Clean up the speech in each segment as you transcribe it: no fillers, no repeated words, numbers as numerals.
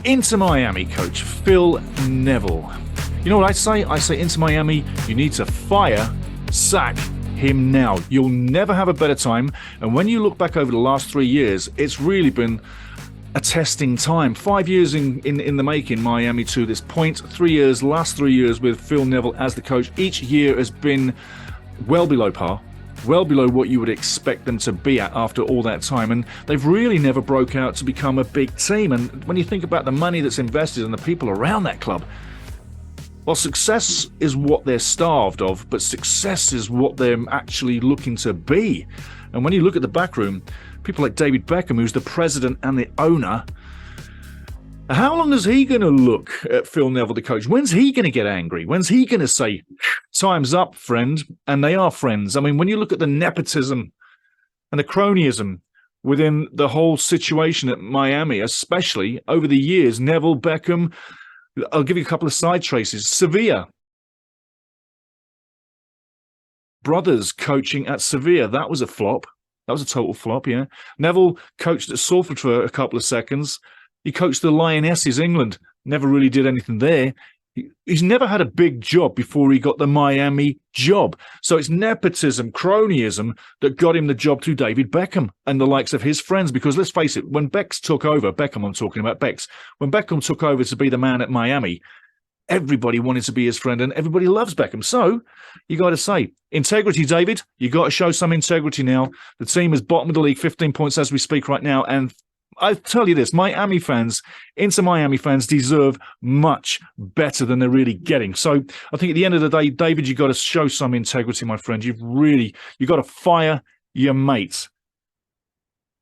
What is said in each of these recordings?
Inter Miami coach Phil Neville. You know what I say? I say Inter Miami, you need to sack him now. You'll never have a better time. And when you look back over the last 3 years, it's really been a testing time. 5 years in the making, Miami to this point. 3 years, last 3 years with Phil Neville as the coach. Each year has been well below par. Well below what you would expect them to be at after all that time. And they've really never broke out to become a big team. And when you think about the money that's invested and the people around that club, well, success is what they're starved of, but success is what they're actually looking to be. And when you look at the back room, people like David Beckham, who's the president and the owner, how long is he going to look at Phil Neville, the coach? When's he going to get angry? When's he going to say, time's up, friend? And they are friends. I mean, when you look at the nepotism and the cronyism within the whole situation at Miami, especially over the years, Neville, Beckham, I'll give you a couple of side traces. Sevilla. Brothers coaching at Sevilla. That was a flop. That was a total flop, yeah. Neville coached at Salford for a couple of seconds. He coached the Lionesses, England. Never really did anything there. He's never had a big job before he got the Miami job. So it's nepotism, cronyism that got him the job through David Beckham and the likes of his friends. Because let's face it, when Becks took over, Beckham I'm talking about, Becks, when Beckham took over to be the man at Miami, everybody wanted to be his friend and everybody loves Beckham. So you got to say, integrity, David, you got to show some integrity now. The team is bottom of the league, 15 points as we speak right now. And I tell you this, Miami fans, Inter Miami fans deserve much better than they're really getting. So I think at the end of the day, David, you've got to show some integrity, my friend. You've got to fire your mates.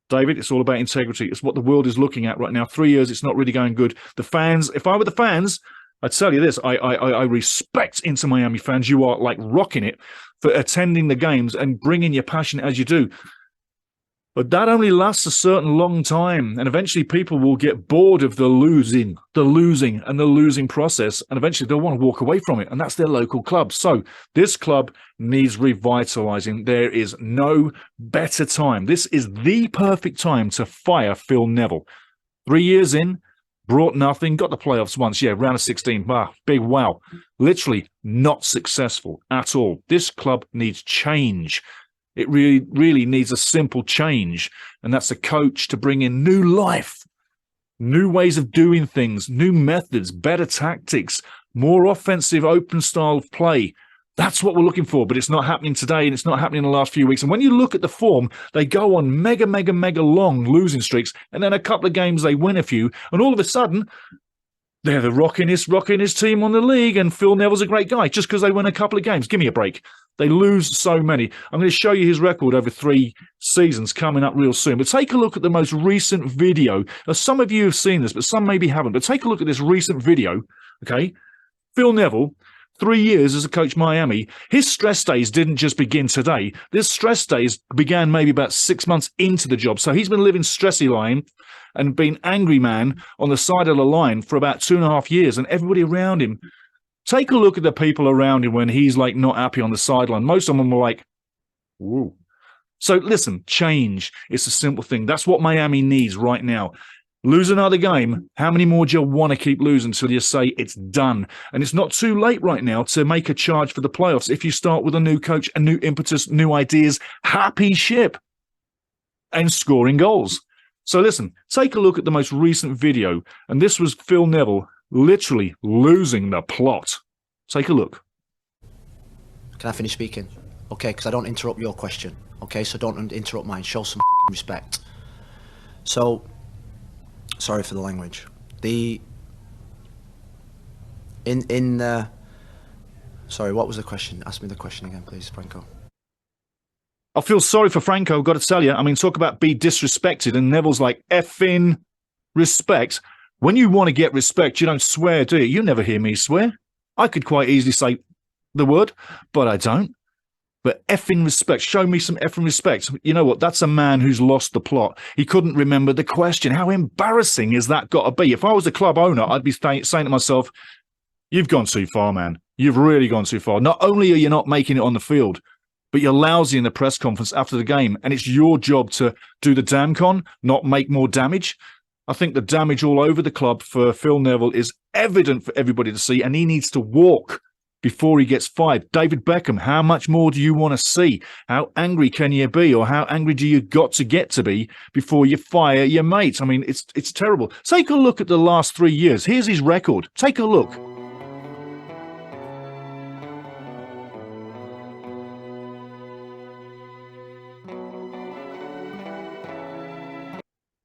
David, it's all about integrity. It's what the world is looking at right now. 3 years, it's not really going good. The fans, if I were the fans, I'd tell you this, I respect Inter Miami fans. You are like rocking it for attending the games and bringing your passion as you do. But that only lasts a certain long time, and eventually people will get bored of the losing process, and eventually they'll want to walk away from it, and that's their local club. So this club needs revitalizing. There is no better time. This is the perfect time to fire Phil Neville. 3 years in, brought nothing, got the playoffs once, yeah, round of 16, big wow. Literally not successful at all. This club needs change. It really needs a simple change, and that's a coach to bring in new life, new ways of doing things, new methods, better tactics, more offensive, open style of play. That's what we're looking for, but it's not happening today, and it's not happening in the last few weeks. And when you look at the form, they go on mega long losing streaks, and then a couple of games they win a few, and all of a sudden, they're the rockinest team on the league, and Phil Neville's a great guy just because they win a couple of games. Give me a break. They lose so many. I'm going to show you his record over 3 seasons coming up real soon. But take a look at the most recent video. Now, some of you have seen this, but some maybe haven't. But take a look at this recent video, okay? Phil Neville, 3 years as a coach Miami. His stress days didn't just begin today. This stress days began maybe about 6 months into the job. So he's been living stressy line and been angry man on the side of the line for about 2.5 years. And everybody around him, take a look at the people around him when he's like not happy on the sideline. Most of them were like, whoa. So listen, change. It's a simple thing. That's what Miami needs right now. Lose another game. How many more do you want to keep losing until you say it's done? And it's not too late right now to make a charge for the playoffs. If you start with a new coach, a new impetus, new ideas, happy ship, and scoring goals. So listen, take a look at the most recent video. And this was Phil Neville literally losing the plot. Take a look. Can I finish speaking? Okay, because I don't interrupt your question. Okay, so don't interrupt mine. Show some respect. So, sorry for the language. Sorry, what was the question? Ask me the question again, please, Franco. I feel sorry for Franco, got to tell you. I mean, talk about be disrespected, and Neville's like, effing respect. When you want to get respect, you don't swear, do you? You never hear me swear. I could quite easily say the word, but I don't. But effing respect, show me some effing respect. You know what? That's a man who's lost the plot. He couldn't remember the question. How embarrassing is that got to be? If I was a club owner, I'd be saying to myself, you've gone too far, man. You've really gone too far. Not only are you not making it on the field, but you're lousy in the press conference after the game, and it's your job to do the damn con, not make more damage. I think the damage all over the club for Phil Neville is evident for everybody to see, and he needs to walk before he gets fired. David Beckham, how much more do you want to see? How angry can you be, or how angry do you got to get to be before you fire your mates? I mean, it's terrible. Take a look at the last 3 years. Here's his record. Take a look.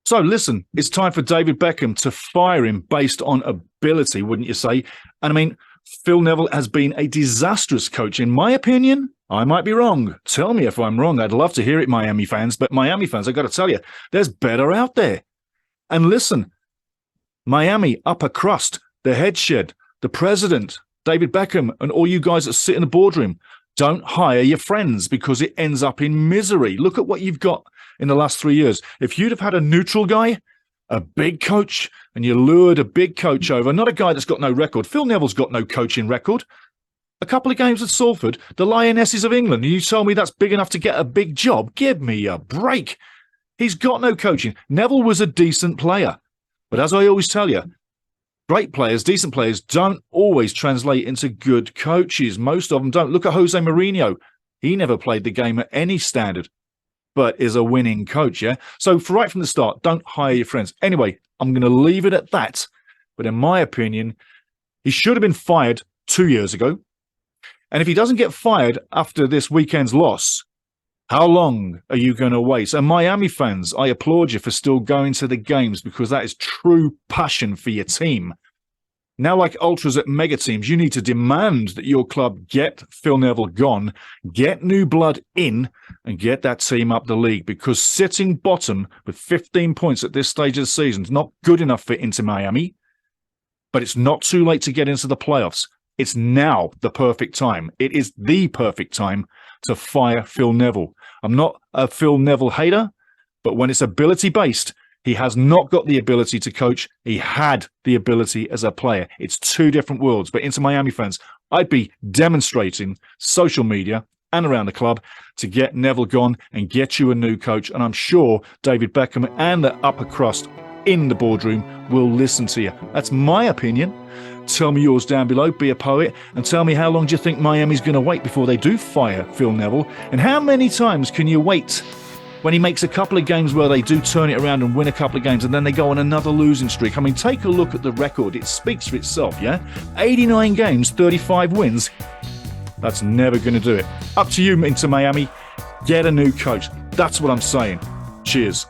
So listen, it's time for David Beckham to fire him based on ability, wouldn't you say? And I mean, Phil Neville has been a disastrous coach, in my opinion. I might be wrong. Tell me if I'm wrong. I'd love to hear it, Miami fans. But Miami fans, I've got to tell you, there's better out there. And listen, Miami, upper crust, the head shed, the president, David Beckham, and all you guys that sit in the boardroom, don't hire your friends because it ends up in misery. Look at what you've got in the last 3 years. If you'd have had a neutral guy, a big coach, and you lured a big coach over, not a guy that's got no record. Phil Neville's got no coaching record. A couple of games at Salford, the Lionesses of England, and you tell me that's big enough to get a big job? Give me a break. He's got no coaching. Neville was a decent player. But as I always tell you, great players, decent players, don't always translate into good coaches. Most of them don't. Look at Jose Mourinho. He never played the game at any standard, but is a winning coach, yeah? So right from the start, don't hire your friends. Anyway, I'm going to leave it at that. But in my opinion, he should have been fired 2 years ago. And if he doesn't get fired after this weekend's loss, how long are you going to wait? And Miami fans, I applaud you for still going to the games because that is true passion for your team. Now, like ultras at mega teams, you need to demand that your club get Phil Neville gone, get new blood in, and get that team up the league, because sitting bottom with 15 points at this stage of the season is not good enough for Inter Miami, but it's not too late to get into the playoffs. It's now the perfect time. It is the perfect time to fire Phil Neville. I'm not a Phil Neville hater, but when it's ability-based, he has not got the ability to coach. He had the ability as a player. It's two different worlds. But Inter Miami fans, I'd be demonstrating social media and around the club to get Neville gone and get you a new coach. And I'm sure David Beckham and the upper crust in the boardroom will listen to you. That's my opinion. Tell me yours down below. Be a poet. And tell me, how long do you think Miami's going to wait before they do fire Phil Neville? And how many times can you wait when he makes a couple of games where they do turn it around and win a couple of games, and then they go on another losing streak? I mean, take a look at the record. It speaks for itself, yeah? 89 games, 35 wins. That's never going to do it. Up to you, Inter Miami. Get a new coach. That's what I'm saying. Cheers.